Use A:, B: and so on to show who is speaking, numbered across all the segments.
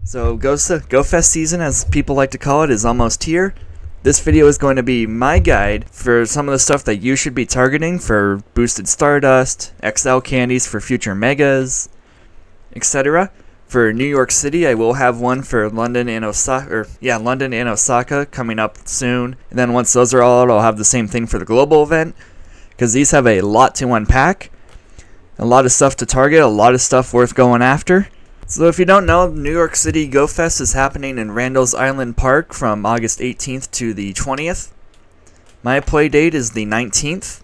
A: So Go Fest season, as people like to call it, is almost here. This video is going to be my guide for some of the stuff that you should be targeting for boosted Stardust, XL candies for future megas, etc. For New York City, I will have one for London and Osaka coming up soon. And then once those are all out, I'll have the same thing for the global event, because these have a lot to unpack, a lot of stuff to target, a lot of stuff worth going after. So if you don't know, New York City Go Fest is happening in Randall's Island Park from August 18th to the 20th. My play date is the 19th,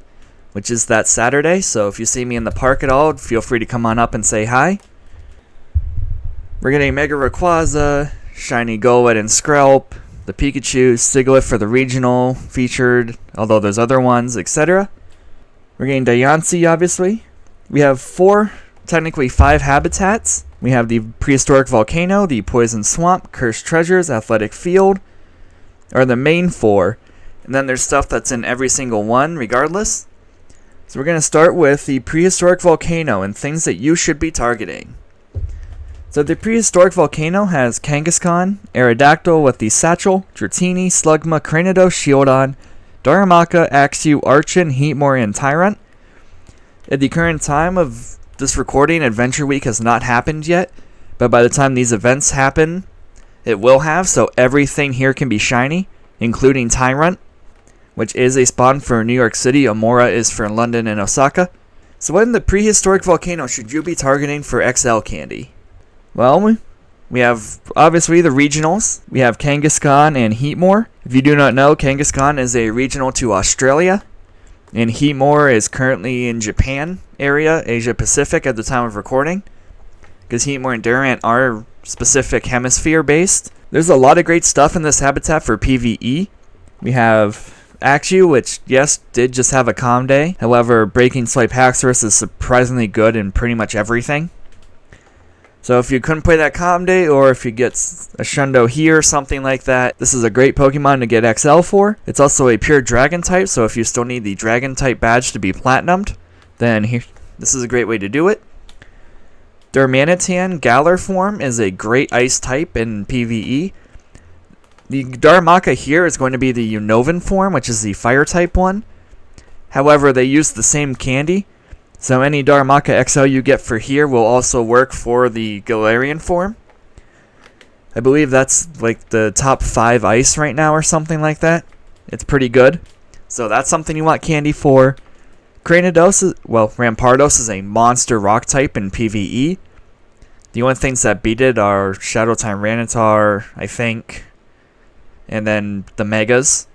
A: which is that Saturday, so if you see me in the park at all, feel free to come on up and say hi. We're getting Mega Rayquaza, Shiny Golett and Skrelp, the Pikachu, Sigilyph for the regional featured, although there's other ones, etc. We're getting Diancie, obviously. We have technically five habitats. We have the Prehistoric Volcano, the Poison Swamp, Cursed Treasures, Athletic Field, are the main four. And then there's stuff that's in every single one, regardless. So we're going to start with the Prehistoric Volcano and things that you should be targeting. So the Prehistoric Volcano has Kangaskhan, Aerodactyl with the Satchel, Dratini, Slugma, Cranidos, Shieldon, Darumaka, Axew, Archon, Heatmor, and Tyrant. At the current time of this recording, Adventure Week has not happened yet, but by the time these events happen, it will have, so everything here can be shiny, including Tyrant, which is a spawn for New York City. Amora is for London and Osaka. So what in the Prehistoric Volcano should you be targeting for XL candy? Well, we have obviously the regionals. We have Kangaskhan and Heatmor. If you do not know, Kangaskhan is a regional to Australia, and Heatmor is currently in Japan area, Asia Pacific at the time of recording, because Heatmor and Durant are specific hemisphere based. There's a lot of great stuff in this habitat for PvE. We have Axew, which yes, did just have a calm day. However, Breaking Swipe Haxorus is surprisingly good in pretty much everything. So if you couldn't play that calm day, or if you get a Shundo here or something like that, this is a great Pokemon to get XL for. It's also a pure Dragon type, so if you still need the Dragon type badge to be Platinumed, then this is a great way to do it. Darmanitan Galar form is a great Ice type in PvE. The Darumaka here is going to be the Unnovan form, which is the Fire type one. However, they use the same candy, so any Darumaka XL you get for here will also work for the Galarian form. I believe that's like the top 5 ice right now or something like that. It's pretty good. So that's something you want candy for. Rampardos is a monster rock type in PvE. The only things that beat it are Shadow Tyranitar, I think, and then the Megas.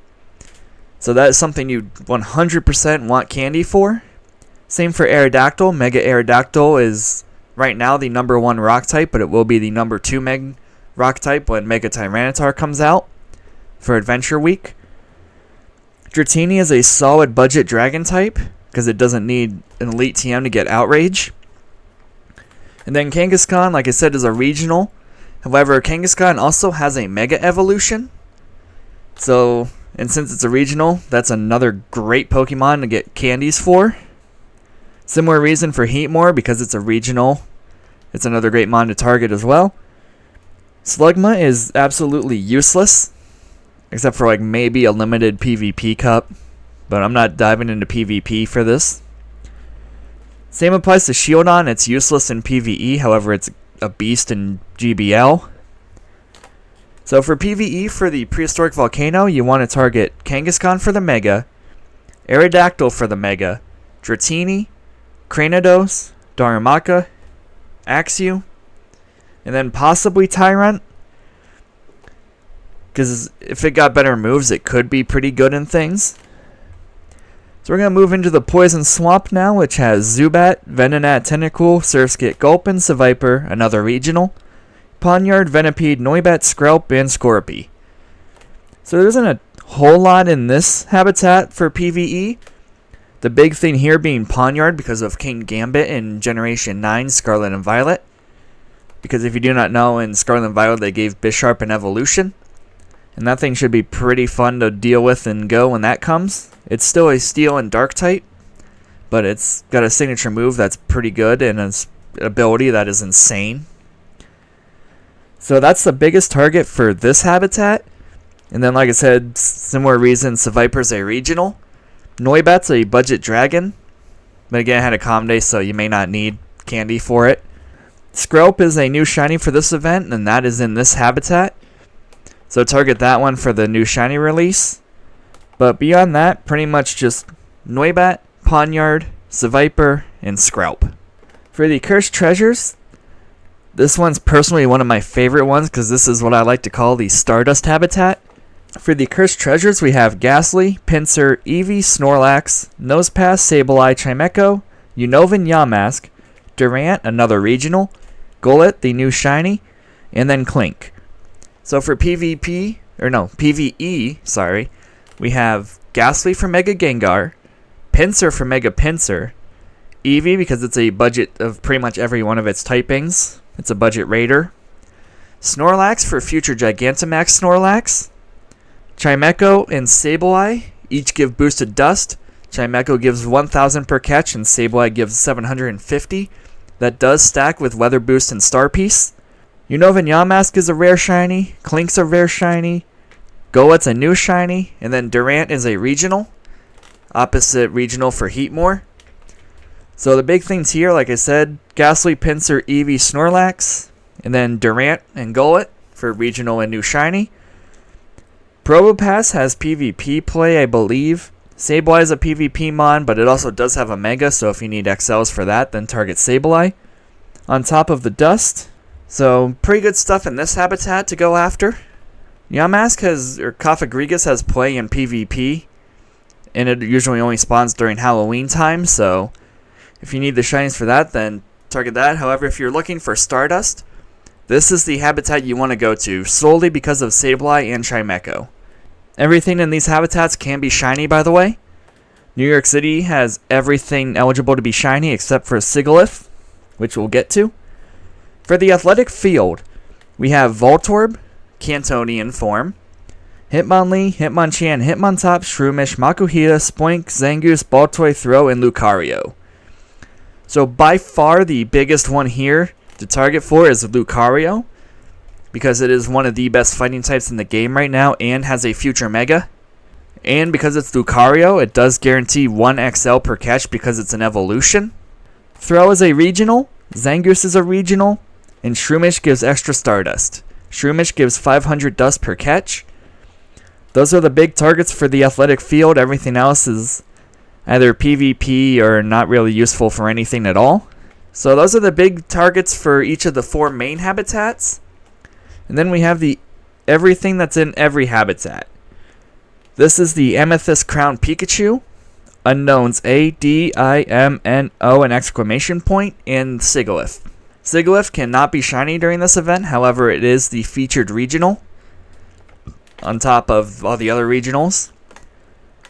A: So that is something you 100% want candy for. Same for Aerodactyl. Mega Aerodactyl is right now the number 1 rock type, but it will be the number 2 Mega rock type when Mega Tyranitar comes out for Adventure Week. Dratini is a solid budget dragon type, because it doesn't need an elite TM to get Outrage. And then Kangaskhan, like I said, is a regional. However, Kangaskhan also has a Mega Evolution. So, and since it's a regional, that's another great Pokemon to get candies for. Similar reason for Heatmor, because it's a regional. It's another great mon to target as well. Slugma is absolutely useless, except for like maybe a limited PvP cup, but I'm not diving into PvP for this. Same applies to Shieldon. It's useless in PvE, however it's a beast in GBL. So for PvE for the Prehistoric Volcano, you want to target Kangaskhan for the Mega, Aerodactyl for the Mega, Dratini, Cranidos, Darumaka, Axew, and then possibly Tyrant, because if it got better moves, it could be pretty good in things. So we're going to move into the Poison Swamp now, which has Zubat, Venonat, Tentacool, Surskit, Gulpin, Seviper, another regional, Ponyard, Venipede, Noibat, Skrelp, and Scorpy. So there isn't a whole lot in this habitat for PvE. The big thing here being Ponyard because of King Gambit in Generation 9, Scarlet and Violet. Because if you do not know, in Scarlet and Violet they gave Bisharp an evolution. And that thing should be pretty fun to deal with and go when that comes. It's still a Steel and Dark type, but it's got a signature move that's pretty good and an ability that is insane. So that's the biggest target for this habitat. And then, like I said, similar reason, Seviper's a regional. Noibat's a budget dragon. But again, it had a calm day, so you may not need candy for it. Skrelp is a new shiny for this event, and that is in this habitat. So target that one for the new shiny release. But beyond that, pretty much just Noibat, Pawniard, Seviper, and Skrelp. For the Cursed Treasures, this one's personally one of my favorite ones because this is what I like to call the Stardust habitat. For the Cursed Treasures, we have Ghastly, Pinsir, Eevee, Snorlax, Nosepass, Sableye, Chimecho, Unova, Yamask, Durant, another regional, Golett, the new shiny, and then Clink. So for PvE, we have Ghastly for Mega Gengar, Pinsir for Mega Pinsir, Eevee because it's a budget of pretty much every one of its typings. It's a budget raider. Snorlax for future Gigantamax Snorlax. Chimecho and Sableye each give boosted dust. Chimecho gives 1,000 per catch and Sableye gives 750. That does stack with Weather Boost and Star Piece. Unova Yamask is a rare shiny. Clink's a rare shiny. Golett's a new shiny. And then Durant is a regional. Opposite regional for Heatmore. So the big things here, like I said, Ghastly, Pinsir, Eevee, Snorlax. And then Durant and Golett for regional and new shiny. Probopass has PvP play, I believe. Sableye is a PvP mon, but it also does have a Mega, so if you need XLs for that, then target Sableye. On top of the dust. So, pretty good stuff in this habitat to go after. Yamask Cofagrigus has play in PvP, and it usually only spawns during Halloween time, so if you need the shinies for that, then target that. However, if you're looking for Stardust, this is the habitat you want to go to, solely because of Sableye and Chimecho. Everything in these habitats can be shiny, by the way. New York City has everything eligible to be shiny except for Sigilyph, which we'll get to. For the athletic field, we have Voltorb, Cantonian form, Hitmonlee, Hitmonchan, Hitmontop, Shroomish, Makuhita, Spoink, Zangoose, Baltoy, Throh, and Lucario. So by far the biggest one here to target for is Lucario, because it is one of the best fighting types in the game right now and has a future Mega. And because it's Lucario, it does guarantee 1 XL per catch because it's an evolution. Throh is a regional, Zangoose is a regional, and Shroomish gives extra Stardust. Shroomish gives 500 dust per catch. Those are the big targets for the athletic field. Everything else is either PvP or not really useful for anything at all. So those are the big targets for each of the 4 main habitats. And then we have the everything that's in every habitat. This is the Amethyst Crown Pikachu, Unknowns ADIMNO and exclamation point, and Sigilyph. Sigilyph cannot be shiny during this event, however it is the featured regional on top of all the other regionals.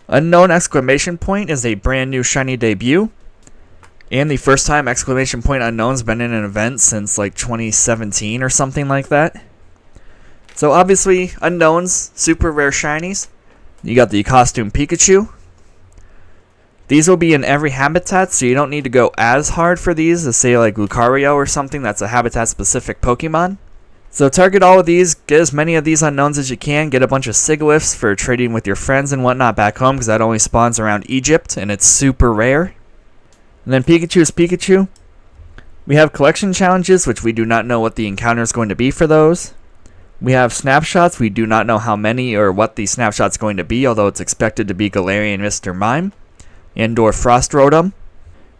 A: Unknown exclamation point is a brand new shiny debut, and the first time exclamation point Unknown's been in an event since like 2017 or something like that. So obviously Unknowns, super rare shinies. You got the costume Pikachu. These will be in every habitat, so you don't need to go as hard for these as say like Lucario or something that's a habitat specific Pokemon. So target all of these, get as many of these Unknowns as you can, get a bunch of Sigilyphs for trading with your friends and whatnot back home because that only spawns around Egypt and it's super rare. And then Pikachu is Pikachu. We have collection challenges, which we do not know what the encounter is going to be for those. We have snapshots. We do not know how many or what the snapshot's going to be, although it's expected to be Galarian Mr. Mime and or Frost Rotom.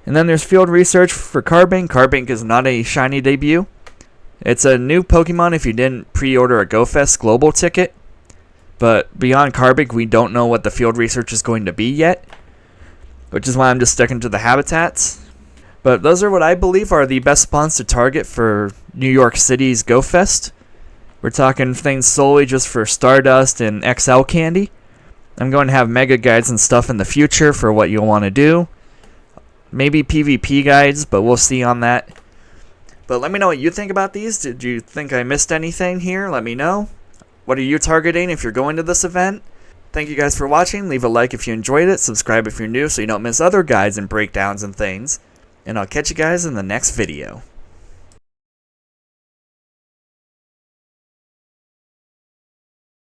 A: And then there's field research for Carbink. Carbink is not a shiny debut. It's a new Pokemon if you didn't pre-order a GoFest global ticket. But beyond Carbink, we don't know what the field research is going to be yet, which is why I'm just sticking to the habitats. But those are what I believe are the best spawns to target for New York City's GoFest. We're talking things solely just for Stardust and XL candy. I'm going to have mega guides and stuff in the future for what you'll want to do. Maybe PvP guides, but we'll see on that. But let me know what you think about these. Did you think I missed anything here? Let me know. What are you targeting if you're going to this event? Thank you guys for watching. Leave a like if you enjoyed it. Subscribe if you're new so you don't miss other guides and breakdowns and things. And I'll catch you guys in the next video.